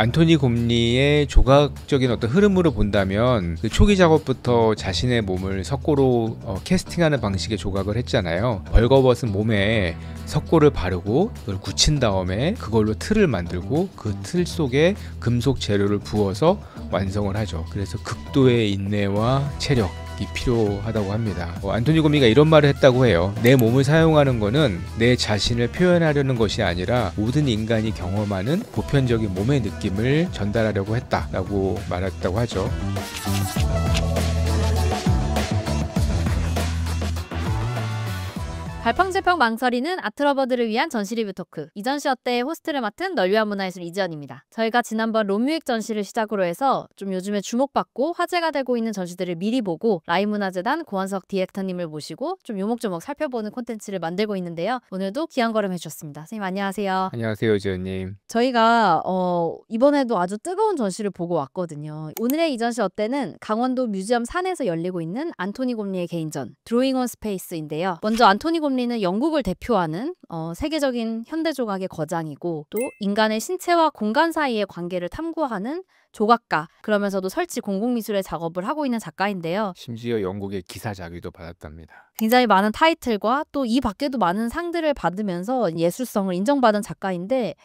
안토니 곰리의 조각적인 어떤 흐름으로 본다면 그 초기 작업부터 자신의 몸을 석고로 캐스팅하는 방식의 조각을 했잖아요. 벌거벗은 몸에 석고를 바르고 그걸 굳힌 다음에 그걸로 틀을 만들고 그 틀 속에 금속 재료를 부어서 완성을 하죠. 그래서 극도의 인내와 체력 필요하다고 합니다. 안토니 곰리가 이런 말을 했다고 해요. 내 몸을 사용하는 거는 내 자신을 표현하려는 것이 아니라 모든 인간이 경험하는 보편적인 몸의 느낌을 전달하려고 했다라고 말했다고 하죠. 발팡제평 망설이는 아트러버들을 위한 전시 리뷰 토크. 이 전시 어때의 호스트를 맡은 널위한 문화예술 이지연입니다. 저희가 지난번 롬뮤익 전시를 시작으로 해서 좀 요즘에 주목받고 화제가 되고 있는 전시들을 미리 보고 라이문화재단 고원석 디렉터님을 모시고 좀 요목조목 살펴보는 콘텐츠를 만들고 있는데요. 오늘도 귀한 걸음 해주셨습니다. 선생님 안녕하세요. 안녕하세요, 이지연님. 저희가 이번에도 아주 뜨거운 전시를 보고 왔거든요. 오늘의 이 전시 어때는 강원도 뮤지엄 산에서 열리고 있는 안토니 곰리의 개인전 드로잉 온 스페이스인데요. 먼저 안토니 곰리는 영국을 대표하는 세계적인 현대조각의 거장이고 또 인간의 신체와 공간 사이의 관계를 탐구하는 조각가, 그러면서도 설치 공공미술의 작업을 하고 있는 작가인데요. 심지어 영국의 기사자기도 받았답니다. 굉장히 많은 타이틀과 또 이 밖에도 많은 상들을 받으면서 예술성을 인정받은 작가인데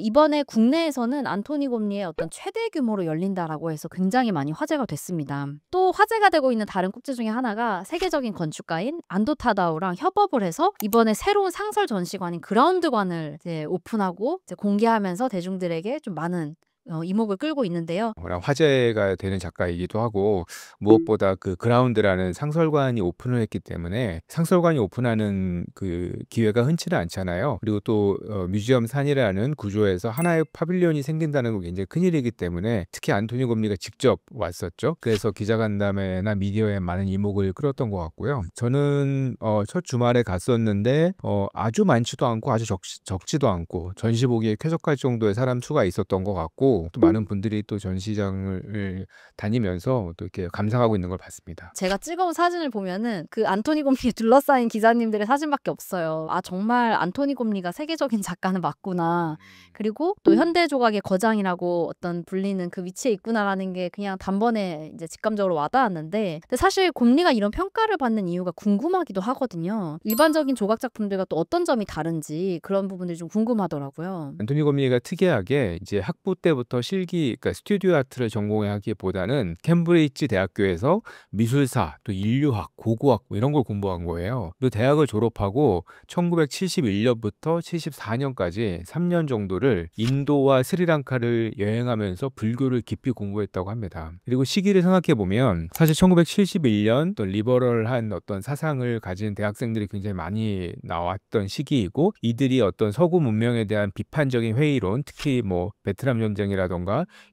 이번에 국내에서는 안토니 곰리의 어떤 최대 규모로 열린다라고 해서 굉장히 많이 화제가 됐습니다. 또 화제가 되고 있는 다른 국제 중에 하나가 세계적인 건축가인 안도 타다오랑 협업을 해서 이번에 새로운 상설 전시관인 그라운드관을 이제 오픈하고 이제 공개하면서 대중들에게 좀 많은 이목을 끌고 있는데요. 화제가 되는 작가이기도 하고 무엇보다 그 그라운드라는 상설관이 오픈을 했기 때문에 상설관이 오픈하는 그 기회가 흔치는 않잖아요. 그리고 또 뮤지엄 산이라는 구조에서 하나의 파빌리온이 생긴다는 건 굉장히 큰일이기 때문에 특히 안토니 곰리가 직접 왔었죠. 그래서 기자간담회나 미디어에 많은 이목을 끌었던 것 같고요. 저는 첫 주말에 갔었는데 아주 많지도 않고 아주 적지도 않고 전시 보기에 쾌적할 정도의 사람 수가 있었던 것 같고 또 많은 분들이 또 전시장을 다니면서 또 이렇게 감상하고 있는 걸 봤습니다. 제가 찍어온 사진을 보면은 그 안토니 곰리에 둘러싸인 기자님들의 사진밖에 없어요. 아 정말 안토니 곰리가 세계적인 작가는 맞구나. 그리고 또 현대 조각의 거장이라고 어떤 불리는 그 위치에 있구나라는 게 그냥 단번에 이제 직감적으로 와닿았는데, 근데 사실 곰리가 이런 평가를 받는 이유가 궁금하기도 하거든요. 일반적인 조각 작품들과 또 어떤 점이 다른지 그런 부분들이 좀 궁금하더라고요. 안토니 곰리가 특이하게 이제 학부 때부터 그러니까 스튜디오 아트를 전공하기보다는 캠브리지 대학교에서 미술사, 또 인류학, 고고학 뭐 이런 걸 공부한 거예요. 또 대학을 졸업하고 1971년부터 74년까지 3년 정도를 인도와 스리랑카를 여행하면서 불교를 깊이 공부했다고 합니다. 그리고 시기를 생각해 보면 사실 1971년 또 리버럴한 어떤 사상을 가진 대학생들이 굉장히 많이 나왔던 시기이고, 이들이 어떤 서구 문명에 대한 비판적인 회의론, 특히 뭐 베트남 전쟁이라던가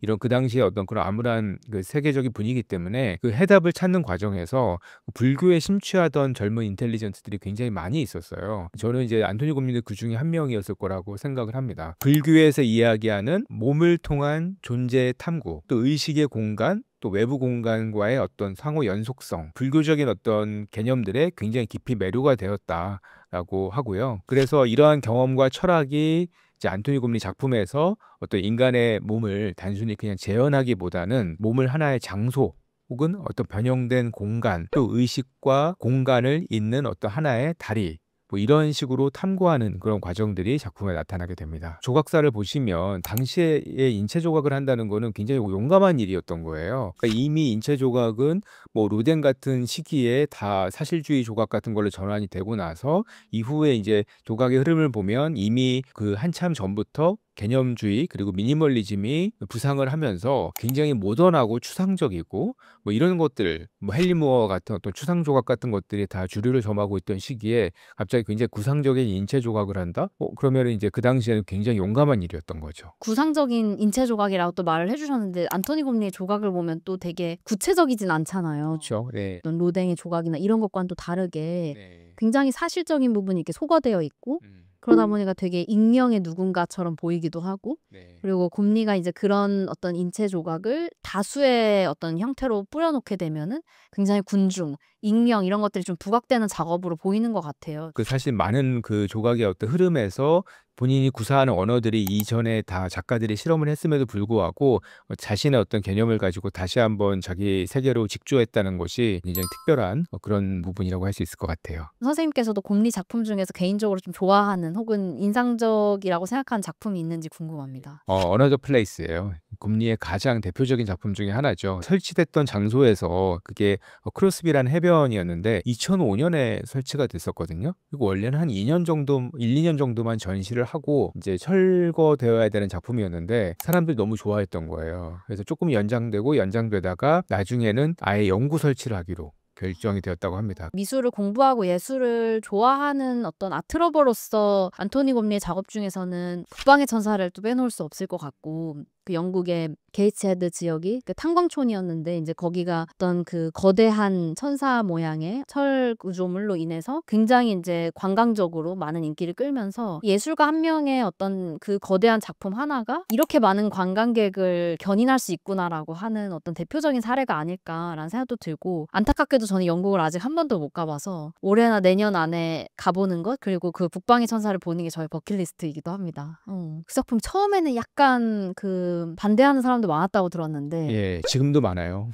이런 그 당시에 어떤 그런 암울한 그 세계적인 분위기 때문에 그 해답을 찾는 과정에서 불교에 심취하던 젊은 인텔리전트들이 굉장히 많이 있었어요. 저는 이제 안토니 곰리도 그 중에 한 명이었을 거라고 생각을 합니다. 불교에서 이야기하는 몸을 통한 존재의 탐구, 또 의식의 공간, 또 외부 공간과의 어떤 상호 연속성, 불교적인 어떤 개념들에 굉장히 깊이 매료가 되었다라고 하고요. 그래서 이러한 경험과 철학이 이제 안토니 곰리 작품에서 어떤 인간의 몸을 단순히 그냥 재현하기보다는 몸을 하나의 장소 혹은 어떤 변형된 공간, 또 의식과 공간을 잇는 어떤 하나의 다리, 뭐 이런 식으로 탐구하는 그런 과정들이 작품에 나타나게 됩니다. 조각사를 보시면 당시에 인체 조각을 한다는 거는 굉장히 용감한 일이었던 거예요. 그러니까 이미 인체 조각은 뭐 루덴 같은 시기에 다 사실주의 조각 같은 걸로 전환이 되고 나서 이후에 이제 조각의 흐름을 보면 이미 그 한참 전부터 개념주의 그리고 미니멀리즘이 부상을 하면서 굉장히 모던하고 추상적이고 뭐 이런 것들, 뭐 헨리 무어 같은 어떤 추상 조각 같은 것들이 다 주류를 점하고 있던 시기에 갑자기 굉장히 구상적인 인체 조각을 한다? 그러면 이제 그 당시에는 굉장히 용감한 일이었던 거죠. 구상적인 인체 조각이라고 또 말을 해주셨는데 안토니 곰리의 조각을 보면 또 되게 구체적이진 않잖아요. 그렇죠. 네. 어떤 로댕의 조각이나 이런 것과는 또 다르게 네. 굉장히 사실적인 부분이 이렇게 소거되어 있고 그러다 보니까 되게 익명의 누군가처럼 보이기도 하고, 네. 그리고 곰리가 이제 그런 어떤 인체 조각을 다수의 어떤 형태로 뿌려놓게 되면은 굉장히 군중, 익명 이런 것들이 좀 부각되는 작업으로 보이는 것 같아요. 그 사실 많은 그 조각의 어떤 흐름에서 본인이 구사하는 언어들이 이전에 다 작가들이 실험을 했음에도 불구하고 자신의 어떤 개념을 가지고 다시 한번 자기 세계로 직조했다는 것이 굉장히 특별한 그런 부분이라고 할 수 있을 것 같아요. 선생님께서도 곰리 작품 중에서 개인적으로 좀 좋아하는 혹은 인상적이라고 생각하는 작품이 있는지 궁금합니다. 어너더 플레이스예요. 곰리의 가장 대표적인 작품 중에 하나죠. 설치됐던 장소에서 그게 크로스비라는 해변이었는데 2005년에 설치가 됐었거든요. 그리고 원래는 한 2년 정도, 1, 2년 정도만 전시를 하고 이제 철거되어야 되는 작품이었는데 사람들이 너무 좋아했던 거예요. 그래서 조금 연장되다가 나중에는 아예 영구 설치를 하기로 결정이 되었다고 합니다. 미술을 공부하고 예술을 좋아하는 어떤 아트러버로서 안토니 곰리의 작업 중에서는 북방의 천사를 또 빼놓을 수 없을 것 같고, 그 영국의 게이츠헤드 지역이 그 탄광촌이었는데 이제 거기가 어떤 그 거대한 천사 모양의 철 구조물로 인해서 굉장히 이제 관광적으로 많은 인기를 끌면서 예술가 한 명의 어떤 그 거대한 작품 하나가 이렇게 많은 관광객을 견인할 수 있구나라고 하는 어떤 대표적인 사례가 아닐까라는 생각도 들고, 안타깝게도 저는 영국을 아직 한 번도 못 가봐서 올해나 내년 안에 가보는 것, 그리고 그 북방의 천사를 보는 게 저의 버킷리스트이기도 합니다. 그 작품 처음에는 약간 그 반대하는 사람도 많았다고 들었는데. 예, 지금도 많아요.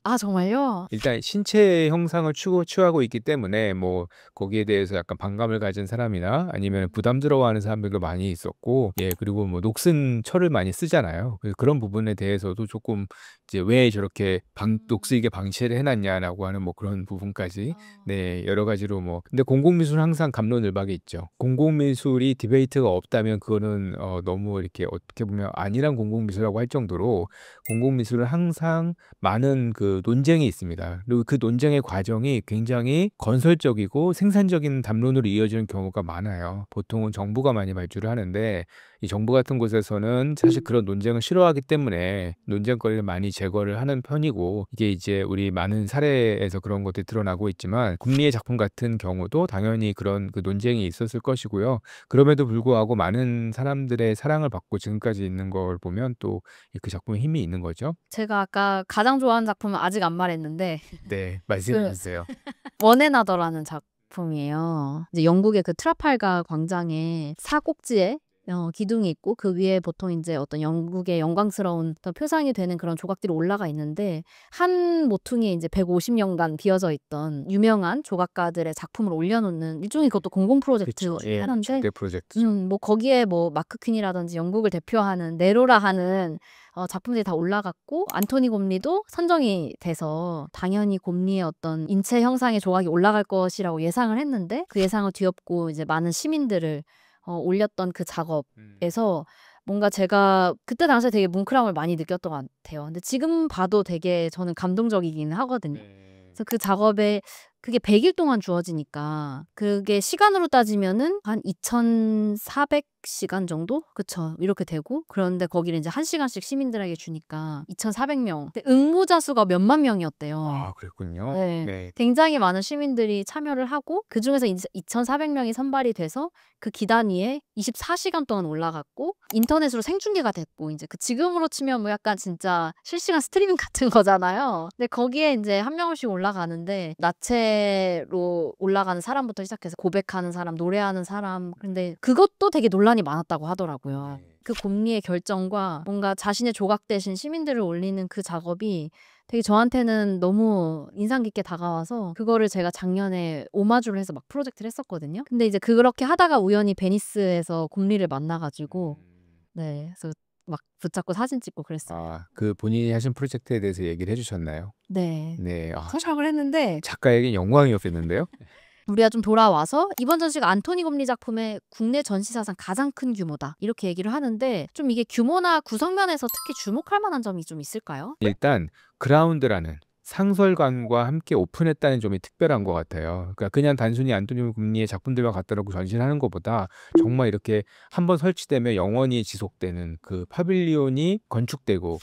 아, 정말요? 일단 신체 형상을 취하고 있기 때문에 뭐 거기에 대해서 약간 반감을 가진 사람이나 아니면 부담스러워하는 사람들도 많이 있었고, 예, 그리고 뭐 녹슨 철을 많이 쓰잖아요. 그래서 그런 부분에 대해서도 조금 이제 왜 저렇게 녹슬게 방치를 해놨냐라고 하는 뭐 그런 부분까지, 네, 여러 가지로 뭐. 근데 공공미술은 항상 갑론을박이 있죠. 공공미술이 디베이트가 없다면 그거는 너무 이렇게 어떻게 보면 아니란 공공미술이라고 할 정도로 공공미술은 항상 많은 그 논쟁이 있습니다. 그리고 그 논쟁의 과정이 굉장히 건설적이고 생산적인 담론으로 이어지는 경우가 많아요. 보통은 정부가 많이 발주를 하는데 이 정부 같은 곳에서는 사실 그런 논쟁을 싫어하기 때문에 논쟁거리를 많이 제거를 하는 편이고, 이게 이제 우리 많은 사례에서 그런 것들이 드러나고 있지만 곰리의 작품 같은 경우도 당연히 그런 그 논쟁이 있었을 것이고요. 그럼에도 불구하고 많은 사람들의 사랑을 받고 지금까지 있는 걸 보면 또 그 작품에 힘이 있는 거죠. 제가 아까 가장 좋아하는 작품은 아직 안 말했는데 네, 말씀해 주세요. 원앤어더라는 작품이에요. 이제 영국의 그 트라팔가 광장에 사곡지에 기둥이 있고 그 위에 보통 이제 어떤 영국의 영광스러운 어떤 표상이 되는 그런 조각들이 올라가 있는데, 한 모퉁이에 이제 150년간 비어져 있던 유명한 조각가들의 작품을 올려놓는 일종의 그것도 공공 프로젝트 예, 하는데, 축대 프로젝트. 뭐 거기에 뭐 마크 퀸이라든지 영국을 대표하는 네로라 하는 작품들이 다 올라갔고, 안토니 곰리도 선정이 돼서 당연히 곰리의 어떤 인체 형상의 조각이 올라갈 것이라고 예상을 했는데, 그 예상을 뒤엎고 이제 많은 시민들을 올렸던 그 작업에서 뭔가 제가 그때 당시에 되게 뭉클함을 많이 느꼈던 것 같아요. 근데 지금 봐도 되게 저는 감동적이긴 하거든요. 그래서 그 작업에 그게 100일 동안 주어지니까 그게 시간으로 따지면은 한 2,400시간 정도? 그쵸. 이렇게 되고, 그런데 거기를 이제 1시간씩 시민들에게 주니까 2,400명. 근데 응모자 수가 몇만 명이었대요. 아, 그랬군요. 네. 네. 굉장히 많은 시민들이 참여를 하고 그중에서 2,400명이 선발이 돼서 그 기단 위에 24시간 동안 올라갔고 인터넷으로 생중계가 됐고, 이제 그 지금으로 치면 뭐 약간 진짜 실시간 스트리밍 같은 거잖아요. 근데 거기에 이제 한 명씩 올라가는데 나체로 올라가는 사람부터 시작해서 고백하는 사람, 노래하는 사람, 근데 그것도 되게 논란이 많았다고 하더라고요. 그 곰리의 결정과 뭔가 자신의 조각 대신 시민들을 올리는 그 작업이 되게 저한테는 너무 인상 깊게 다가와서 그거를 제가 작년에 오마주를 해서 막 프로젝트를 했었거든요. 근데 이제 그렇게 하다가 우연히 베니스에서 곰리를 만나가지고, 네, 그래서 막 붙잡고 사진 찍고 그랬어요. 아, 그 본인이 하신 프로젝트에 대해서 얘기를 해주셨나요? 네. 네. 선착을 했는데 작가에게 영광이었겠는데요? 우리가 좀 돌아와서 이번 전시가 안토니 곰리 작품의 국내 전시 사상 가장 큰 규모다, 이렇게 얘기를 하는데, 좀 이게 규모나 구성면에서 특히 주목할 만한 점이 좀 있을까요? 일단 그라운드라는 상설관과 함께 오픈했다는 점이 특별한 것 같아요. 그러니까 그냥 단순히 안토니오 곰리의 작품들만 갖다 놓고 전시를 하는 것보다 정말 이렇게 한번 설치되면 영원히 지속되는 그 파빌리온이 건축되고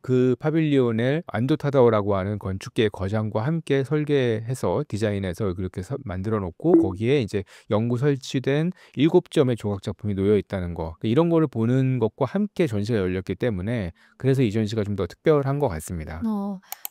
그 파빌리온을 안도 타다오라고 하는 건축계의 거장과 함께 설계해서 디자인해서 그렇게 만들어 놓고 거기에 이제 영구 설치된 7점의 조각 작품이 놓여 있다는 거, 이런 거를 보는 것과 함께 전시가 열렸기 때문에 그래서 이 전시가 좀 더 특별한 것 같습니다.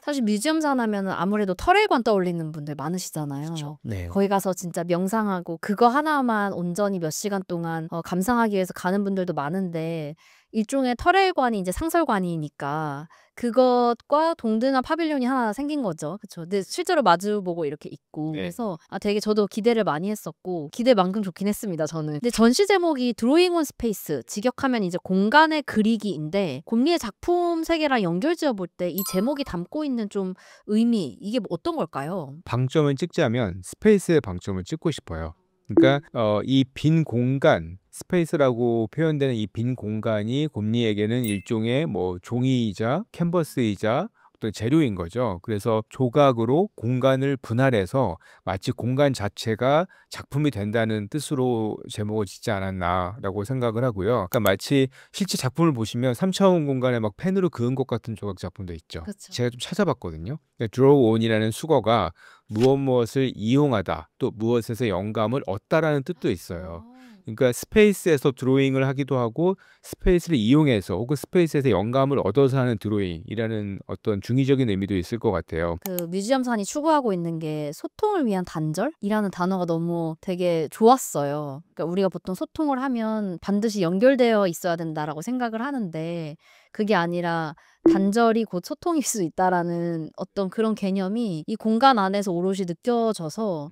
사실 뮤지엄산 하면은 아무래도 터렐관 떠올리는 분들 많으시잖아요. 그쵸. 네. 거기 가서 진짜 명상하고 그거 하나만 온전히 몇 시간 동안 감상하기 위해서 가는 분들도 많은데 일종의 터렐관이 이제 상설관이니까 그것과 동등한 파빌리온이 하나 생긴 거죠. 그쵸. 근데 실제로 마주보고 이렇게 있고 네. 그래서 되게 저도 기대를 많이 했었고 기대만큼 좋긴 했습니다, 저는. 근데 전시 제목이 드로잉 온 스페이스, 직역하면 이제 공간의 그리기인데 곰리의 작품 세계랑 연결지어 볼 때 이 제목이 담고 있는 좀 의미, 이게 뭐 어떤 걸까요? 방점을 찍자면 스페이스의 방점을 찍고 싶어요. 그러니까 이 빈 공간, 스페이스라고 표현되는 이 빈 공간이 곰리에게는 일종의 뭐 종이이자 캔버스이자 어떤 재료인 거죠. 그래서 조각으로 공간을 분할해서 마치 공간 자체가 작품이 된다는 뜻으로 제목을 짓지 않았나라고 생각을 하고요. 그러니까 마치 실제 작품을 보시면 3차원 공간에 막 펜으로 그은 것 같은 조각 작품도 있죠. 그쵸. 제가 좀 찾아봤거든요. 그러니까 draw on이라는 수거가 무엇을 이용하다, 또 무엇에서 영감을 얻다라는 뜻도 있어요. 그러니까 스페이스에서 드로잉을 하기도 하고 스페이스를 이용해서 혹은 스페이스에서 영감을 얻어서 하는 드로잉이라는 어떤 중의적인 의미도 있을 것 같아요. 그 뮤지엄산이 추구하고 있는 게 소통을 위한 단절이라는 단어가 너무 되게 좋았어요. 그러니까 우리가 보통 소통을 하면 반드시 연결되어 있어야 된다라고 생각을 하는데 그게 아니라 단절이 곧 소통일 수 있다라는 어떤 그런 개념이 이 공간 안에서 오롯이 느껴져서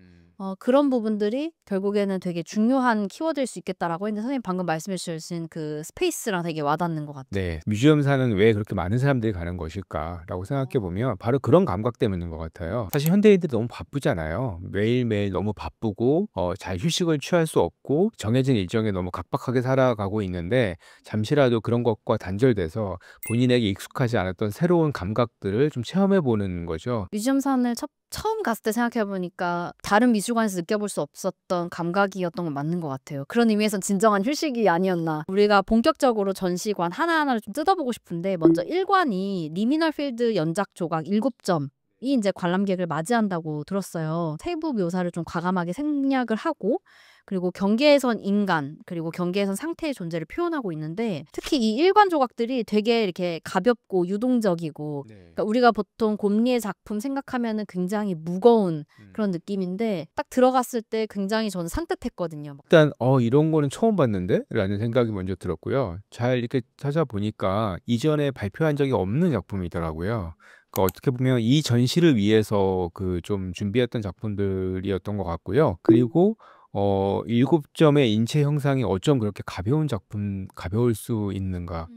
그런 부분들이 결국에는 되게 중요한 키워드일 수 있겠다라고 했는데 선생님 방금 말씀해 주신 그 스페이스랑 되게 와닿는 것 같아요. 네, 뮤지엄사는 왜 그렇게 많은 사람들이 가는 것일까라고 생각해 보면 바로 그런 감각 때문인 것 같아요. 사실 현대인들이 너무 바쁘잖아요. 매일매일 너무 바쁘고 잘 휴식을 취할 수 없고 정해진 일정에 너무 각박하게 살아가고 있는데 잠시라도 그런 것과 단절돼서 본인에게 익숙하지 않았던 새로운 감각들을 좀 체험해 보는 거죠. 뮤지엄산을 처음 갔을 때 생각해보니까 다른 미술관에서 느껴볼 수 없었던 감각이었던 건 맞는 것 같아요. 그런 의미에선 진정한 휴식이 아니었나. 우리가 본격적으로 전시관 하나하나를 좀 뜯어보고 싶은데 먼저 1관이 리미널 필드 연작 조각 7점이 이제 관람객을 맞이한다고 들었어요. 세부 묘사를 좀 과감하게 생략을 하고 그리고 경계에선 인간, 그리고 경계에선 상태의 존재를 표현하고 있는데 특히 이 일관 조각들이 되게 이렇게 가볍고 유동적이고 그러니까 우리가 보통 곰리의 작품 생각하면은 굉장히 무거운 그런 느낌인데 딱 들어갔을 때 굉장히 저는 산뜻했거든요. 일단 이런 거는 처음 봤는데? 라는 생각이 먼저 들었고요. 잘 이렇게 찾아보니까 이전에 발표한 적이 없는 작품이더라고요. 그러니까 어떻게 보면 이 전시를 위해서 그 좀 준비했던 작품들이었던 것 같고요. 그리고 7점의 인체 형상이 어쩜 그렇게 가벼울 수 있는가.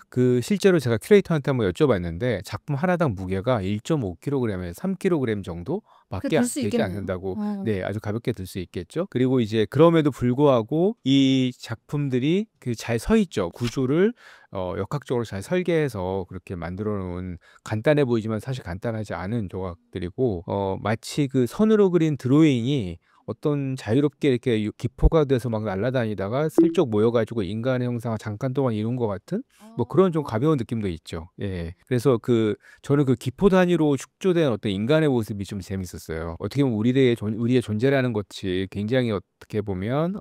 그 실제로 제가 큐레이터한테 한번 여쭤봤는데 작품 하나당 무게가 1.5kg에서 3kg 정도밖에 들 수 되지 있겠네요. 않는다고. 네, 아주 가볍게 들 수 있겠죠. 그리고 이제 그럼에도 불구하고 이 작품들이 그 잘 서 있죠. 구조를 역학적으로 잘 설계해서 그렇게 만들어 놓은 간단해 보이지만 사실 간단하지 않은 조각들이고 마치 그 선으로 그린 드로잉이 어떤 자유롭게 이렇게 기포가 돼서 막 날아다니다가 슬쩍 모여가지고 인간의 형상을 잠깐 동안 이룬 것 같은 뭐 그런 좀 가벼운 느낌도 있죠. 예. 그래서 저는 그 기포 단위로 축조된 어떤 인간의 모습이 좀 재밌었어요. 어떻게 보면 우리의 존재라는 것이 굉장히 어떻게 보면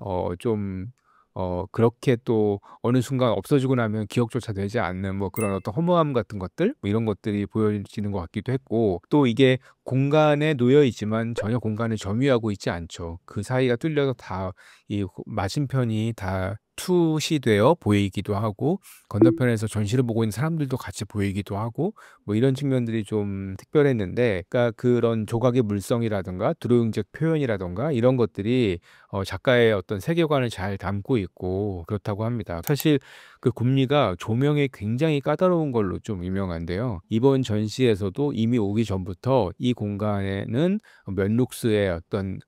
그렇게 또 어느 순간 없어지고 나면 기억조차 되지 않는 뭐 그런 어떤 허무함 같은 것들 뭐 이런 것들이 보여지는 것 같기도 했고 또 이게 공간에 놓여 있지만 전혀 공간을 점유하고 있지 않죠. 그 사이가 뚫려서 다 이 맞은편이 다 투시되어 보이기도 하고 건너편에서 전시를 보고 있는 사람들도 같이 보이기도 하고 뭐 이런 측면들이 좀 특별했는데 그러니까 그런 조각의 물성이라든가 드로잉적 표현이라든가 이런 것들이 작가의 어떤 세계관을 잘 담고 있고 그렇다고 합니다. 사실 그 곰리가 조명이 굉장히 까다로운 걸로 좀 유명한데요. 이번 전시에서도 이미 오기 전부터 이 공간에는 몇 룩스의 어떤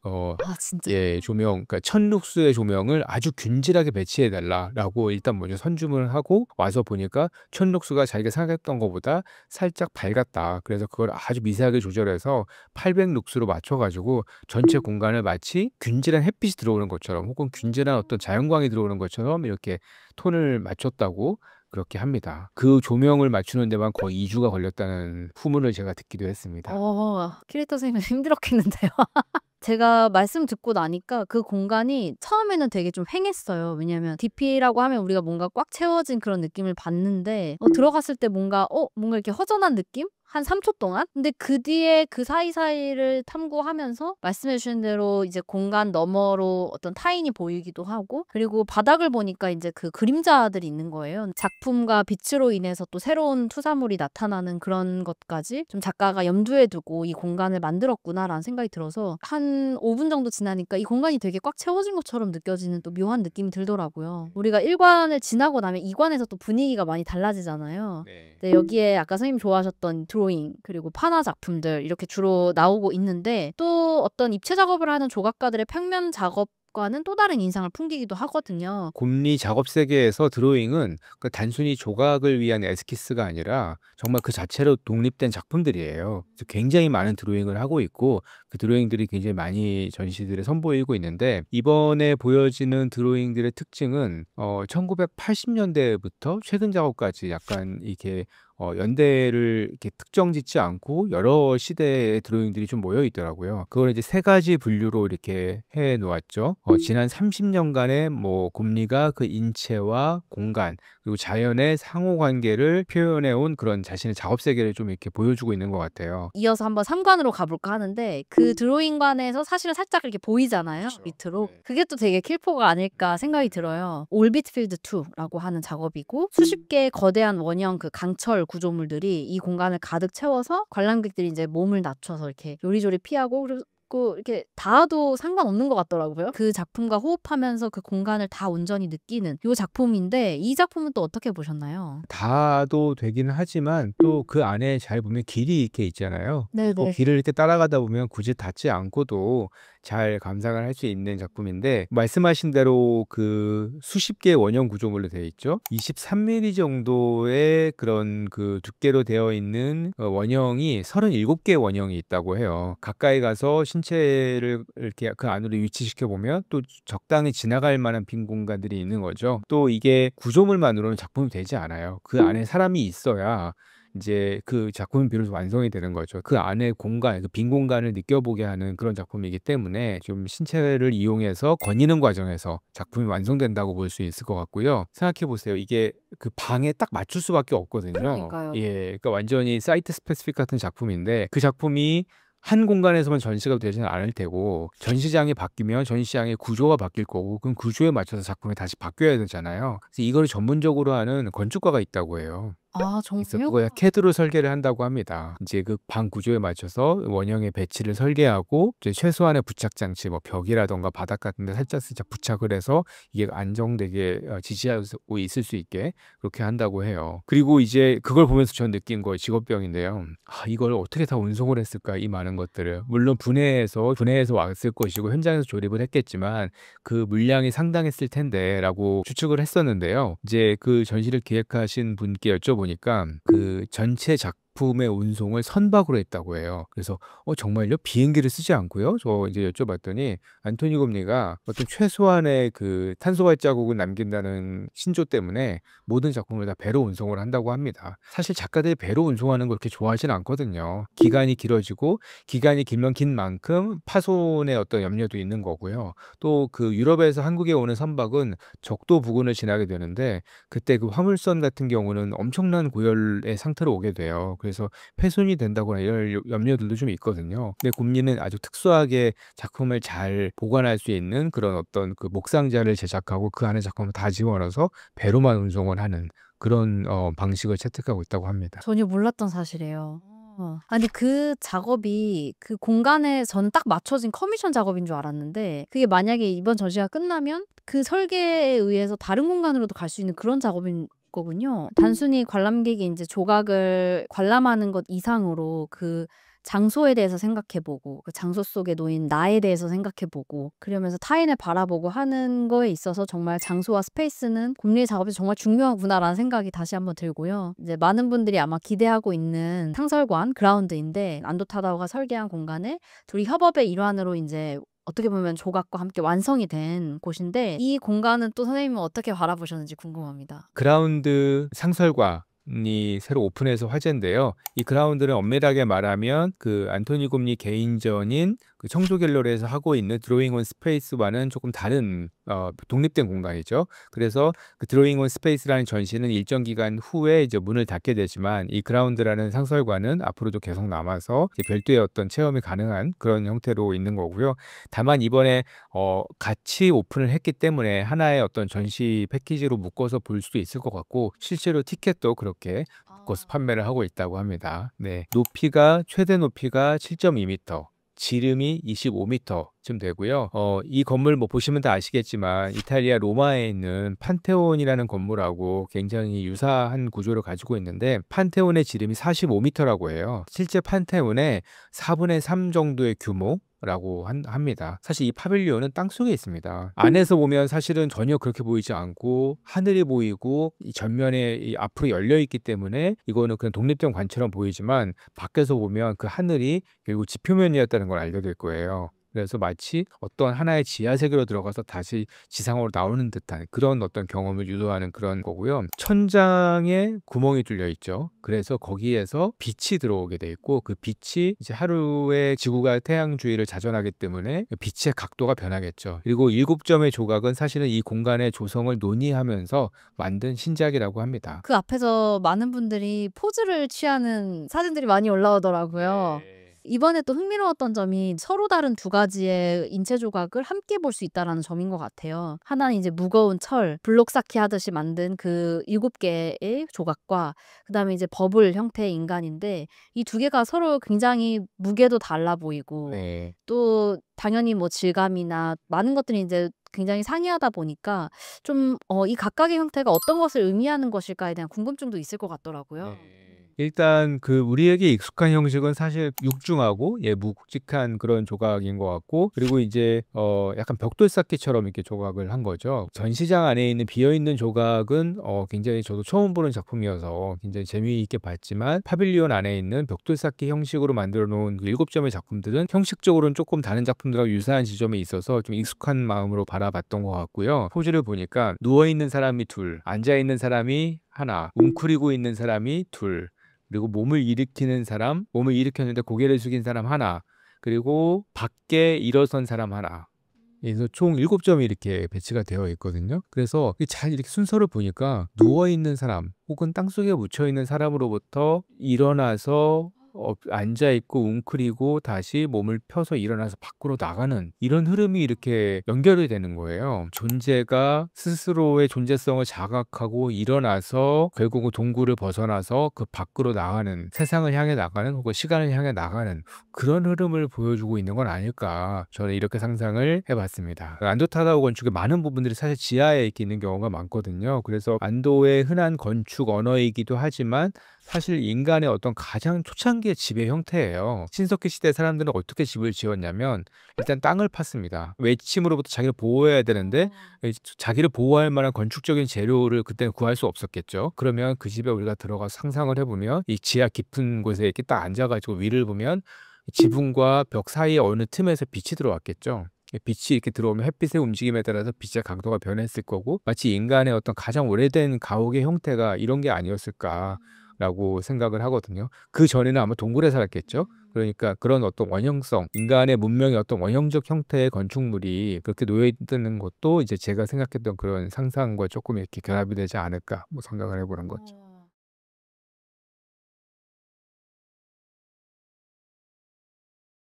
진짜. 예, 그러니까 1000룩스의 조명을 아주 균질하게 배치해 달라라고 일단 먼저 선주문을 하고 와서 보니까 1000룩스가 자기가 생각했던 것보다 살짝 밝았다. 그래서 그걸 아주 미세하게 조절해서 800룩스로 맞춰가지고 전체 공간을 마치 균질한 햇빛이 들어오는 것처럼 혹은 균질한 어떤 자연광이 들어오는 것처럼 이렇게 톤을 맞췄다고 그렇게 합니다. 그 조명을 맞추는 데만 거의 2주가 걸렸다는 후문을 제가 듣기도 했습니다. 큐레이터 선생님은 힘들었겠는데요. 제가 말씀 듣고 나니까 그 공간이 처음에는 되게 좀 휑했어요. 왜냐면 DP라고 하면 우리가 뭔가 꽉 채워진 그런 느낌을 받는데 들어갔을 때 뭔가 이렇게 허전한 느낌? 한 3초 동안? 근데 그 뒤에 그 사이사이를 탐구하면서 말씀해 주신 대로 이제 공간 너머로 어떤 타인이 보이기도 하고, 그리고 바닥을 보니까 이제 그 그림자들이 있는 거예요. 작품과 빛으로 인해서 또 새로운 투사물이 나타나는 그런 것까지 좀 작가가 염두에 두고 이 공간을 만들었구나라는 생각이 들어서 한 5분 정도 지나니까 이 공간이 되게 꽉 채워진 것처럼 느껴지는 또 묘한 느낌이 들더라고요. 우리가 1관을 지나고 나면 2관에서 또 분위기가 많이 달라지잖아요. 네. 네, 여기에 아까 선생님 좋아하셨던 드로잉 그리고 판화 작품들 이렇게 주로 나오고 있는데, 또 어떤 입체 작업을 하는 조각가들의 평면 작업과는 또 다른 인상을 풍기기도 하거든요. 곰리 작업 세계에서 드로잉은 그 단순히 조각을 위한 에스키스가 아니라 정말 그 자체로 독립된 작품들이에요. 그래서 굉장히 많은 드로잉을 하고 있고 그 드로잉들이 굉장히 많이 전시들에 선보이고 있는데, 이번에 보여지는 드로잉들의 특징은 1980년대부터 최근 작업까지 약간 이렇게 연대를 이렇게 특정 짓지 않고 여러 시대의 드로잉들이 좀 모여 있더라고요. 그걸 이제 세 가지 분류로 이렇게 해 놓았죠. 지난 30년간의 뭐 곰리가 그 인체와 공간 그리고 자연의 상호 관계를 표현해 온 그런 자신의 작업 세계를 좀 이렇게 보여주고 있는 것 같아요. 이어서 한번 3관으로 가볼까 하는데, 그 드로잉관에서 사실은 살짝 이렇게 보이잖아요. 그렇죠. 밑으로. 네. 그게 또 되게 킬포가 아닐까 생각이 들어요. 올빗필드 2라고 하는 작업이고, 수십 개의 거대한 원형 그 강철 구조물들이 이 공간을 가득 채워서 관람객들이 이제 몸을 낮춰서 이렇게 요리조리 피하고, 그리고 이렇게 닿아도 상관없는 것 같더라고요. 그 작품과 호흡하면서 그 공간을 다 온전히 느끼는 이 작품인데, 이 작품은 또 어떻게 보셨나요? 다도 되기는 하지만 또 그 안에 잘 보면 길이 이렇게 있잖아요. 네네. 길을 이렇게 따라가다 보면 굳이 닿지 않고도 잘 감상을 할 수 있는 작품인데, 말씀하신 대로 그 수십 개의 원형 구조물로 되어 있죠. 23mm 정도의 그런 그 두께로 되어 있는 원형이 37개의 원형이 있다고 해요. 가까이 가서 신체를 이렇게 그 안으로 위치시켜 보면 또 적당히 지나갈 만한 빈 공간들이 있는 거죠. 또 이게 구조물만으로는 작품이 되지 않아요. 그 안에 사람이 있어야 이제 그 작품은 비로소 완성이 되는 거죠. 그 안에 공간, 그 빈 공간을 느껴보게 하는 그런 작품이기 때문에 좀 신체를 이용해서 거니는 과정에서 작품이 완성된다고 볼 수 있을 것 같고요. 생각해 보세요. 이게 그 방에 딱 맞출 수밖에 없거든요. 그러니까요. 예, 그러니까 완전히 사이트 스페시픽 같은 작품인데, 그 작품이 한 공간에서만 전시가 되지는 않을 테고 전시장이 바뀌면 전시장의 구조가 바뀔 거고, 그럼 구조에 맞춰서 작품이 다시 바뀌어야 되잖아요. 그래서 이걸 전문적으로 하는 건축가가 있다고 해요. 아, 그래서 정말요? 그걸 CAD로 설계를 한다고 합니다. 이제 그 방 구조에 맞춰서 원형의 배치를 설계하고 이제 최소한의 부착 장치, 뭐 벽이라던가 바닥 같은 데 살짝 부착을 해서 이게 안정되게 지지하고 있을 수 있게 그렇게 한다고 해요. 그리고 이제 그걸 보면서 전 느낀 거예요. 직업병인데요. 이걸 어떻게 다 운송을 했을까, 이 많은 것들을. 물론 분해해서 왔을 것이고 현장에서 조립을 했겠지만 그 물량이 상당했을 텐데라고 추측을 했었는데요. 이제 그 전시를 기획하신 분께 여쭤보니까 그 전체 작품의 운송을 선박으로 했다고 해요. 그래서 정말요? 비행기를 쓰지 않고요? 저 이제 여쭤봤더니 안토니 곰리가 어떤 최소한의 그 탄소 발자국을 남긴다는 신조 때문에 모든 작품을 다 배로 운송을 한다고 합니다. 사실 작가들이 배로 운송하는 걸 그렇게 좋아하지는 않거든요. 기간이 길어지고 기간이 길면 긴 만큼 파손의 어떤 염려도 있는 거고요. 또 그 유럽에서 한국에 오는 선박은 적도 부근을 지나게 되는데, 그때 그 화물선 같은 경우는 엄청난 고열의 상태로 오게 돼요. 그래서 훼손이 된다거나 이런 염려들도 좀 있거든요. 근데 곰리는 아주 특수하게 작품을 잘 보관할 수 있는 그런 어떤 그 목상자를 제작하고 그 안에 작품을 다 집어넣어서 배로만 운송을 하는 그런 방식을 채택하고 있다고 합니다. 전혀 몰랐던 사실이에요. 아니, 그 작업이 그 공간에 전 딱 맞춰진 커미션 작업인 줄 알았는데, 그게 만약에 이번 전시가 끝나면 그 설계에 의해서 다른 공간으로도 갈 수 있는 그런 작업인 거군요. 단순히 관람객이 이제 조각을 관람하는 것 이상으로 그 장소에 대해서 생각해보고, 그 장소 속에 놓인 나에 대해서 생각해보고, 그러면서 타인을 바라보고 하는 거에 있어서 정말 장소와 스페이스는 곰리의 작업에서 정말 중요하구나라는 생각이 다시 한번 들고요. 이제 많은 분들이 아마 기대하고 있는 상설관 그라운드인데, 안도 타다오가 설계한 공간에 둘이 협업의 일환으로 이제 어떻게 보면 조각과 함께 완성이 된 곳인데, 이 공간은 또 선생님은 어떻게 바라보셨는지 궁금합니다. 그라운드 상설관이 새로 오픈해서 화제인데요. 이 그라운드는 엄밀하게 말하면 그 안토니 곰리 개인전인 그 청조 갤러리에서 하고 있는 드로잉 온 스페이스와는 조금 다른 독립된 공간이죠. 그래서 그 드로잉 온 스페이스라는 전시는 일정 기간 후에 이제 문을 닫게 되지만 이 그라운드라는 상설관은 앞으로도 계속 남아서 이제 별도의 어떤 체험이 가능한 그런 형태로 있는 거고요. 다만 이번에 같이 오픈을 했기 때문에 하나의 어떤 전시 패키지로 묶어서 볼 수도 있을 것 같고 실제로 티켓도 그렇게 묶어서 판매를 하고 있다고 합니다. 네, 최대 높이가 7.2m, 지름이 25m쯤 되고요. 이 건물 뭐 보시면 다 아시겠지만 이탈리아 로마에 있는 판테온이라는 건물하고 굉장히 유사한 구조를 가지고 있는데 판테온의 지름이 45m라고 해요. 실제 판테온의 4분의 3 정도의 규모라고 합니다. 사실 이 파빌리온은 땅속에 있습니다. 안에서 보면 사실은 전혀 그렇게 보이지 않고 하늘이 보이고 이 전면에 이 앞으로 열려 있기 때문에 이거는 그냥 독립된 관처럼 보이지만 밖에서 보면 그 하늘이 결국 지표면이었다는 걸 알게 될 거예요. 그래서 마치 어떤 하나의 지하 세계로 들어가서 다시 지상으로 나오는 듯한 그런 어떤 경험을 유도하는 그런 거고요. 천장에 구멍이 뚫려 있죠. 그래서 거기에서 빛이 들어오게 돼 있고 그 빛이 이제 하루에 지구가 태양 주위를 자전하기 때문에 빛의 각도가 변하겠죠. 그리고 7점의 조각은 사실은 이 공간의 조성을 논의하면서 만든 신작이라고 합니다. 그 앞에서 많은 분들이 포즈를 취하는 사진들이 많이 올라오더라고요. 네. 이번에 또 흥미로웠던 점이 서로 다른 두 가지의 인체 조각을 함께 볼 수 있다라는 점인 것 같아요. 하나는 이제 무거운 철, 블록 쌓기 하듯이 만든 그 7개의 조각과 그다음에 이제 버블 형태의 인간인데 이 두 개가 서로 굉장히 무게도 달라 보이고 네. 또 당연히 뭐 질감이나 많은 것들이 이제 굉장히 상이하다 보니까 좀 이 각각의 형태가 어떤 것을 의미하는 것일까에 대한 궁금증도 있을 것 같더라고요. 일단 그 우리에게 익숙한 형식은 사실 육중하고 묵직한 그런 조각인 것 같고 그리고 이제 약간 벽돌 쌓기처럼 이렇게 조각을 한 거죠. 전시장 안에 있는 비어 있는 조각은 굉장히 저도 처음 보는 작품이어서 굉장히 재미있게 봤지만 파빌리온 안에 있는 벽돌 쌓기 형식으로 만들어 놓은 그 7점의 작품들은 형식적으로는 조금 다른 작품들과 유사한 지점에 있어서 좀 익숙한 마음으로 바라봤던 것 같고요. 포즈를 보니까 누워 있는 사람이 둘, 앉아 있는 사람이 하나, 웅크리고 있는 사람이 둘, 그리고 몸을 일으켰는데 고개를 숙인 사람 하나, 그리고 밖에 일어선 사람 하나. 그래서 총 7점이 이렇게 배치가 되어 있거든요. 그래서 잘 이렇게 순서를 보니까 누워 있는 사람 혹은 땅속에 묻혀 있는 사람으로부터 일어나서 앉아 있고 웅크리고 다시 몸을 펴서 일어나서 밖으로 나가는 이런 흐름이 이렇게 연결이 되는 거예요. 존재가 스스로의 존재성을 자각하고 일어나서 결국은 동굴을 벗어나서 그 밖으로 나가는 세상을 향해 나가는 혹은 시간을 향해 나가는 그런 흐름을 보여주고 있는 건 아닐까 저는 이렇게 상상을 해봤습니다. 안도타다오 건축의 많은 부분들이 사실 지하에 있는 경우가 많거든요. 그래서 안도의 흔한 건축 언어이기도 하지만 사실 인간의 어떤 가장 초창기의 집의 형태예요. 신석기 시대 사람들은 어떻게 집을 지었냐면 일단 땅을 팠습니다. 외침으로부터 자기를 보호해야 되는데 자기를 보호할 만한 건축적인 재료를 그때는 구할 수 없었겠죠. 그러면 그 집에 우리가 들어가서 상상을 해보면 이 지하 깊은 곳에 이렇게 딱 앉아가지고 위를 보면 지붕과 벽 사이의 어느 틈에서 빛이 들어왔겠죠. 빛이 이렇게 들어오면 햇빛의 움직임에 따라서 빛의 강도가 변했을 거고 마치 인간의 어떤 가장 오래된 가옥의 형태가 이런 게 아니었을까라고 생각을 하거든요. 그 전에는 아마 동굴에 살았겠죠. 그러니까 그런 어떤 원형성, 인간의 문명의 어떤 원형적 형태의 건축물이 그렇게 놓여 있는 것도 이제 제가 생각했던 그런 상상과 조금 이렇게 결합이 되지 않을까 뭐 생각을 해보는 거죠.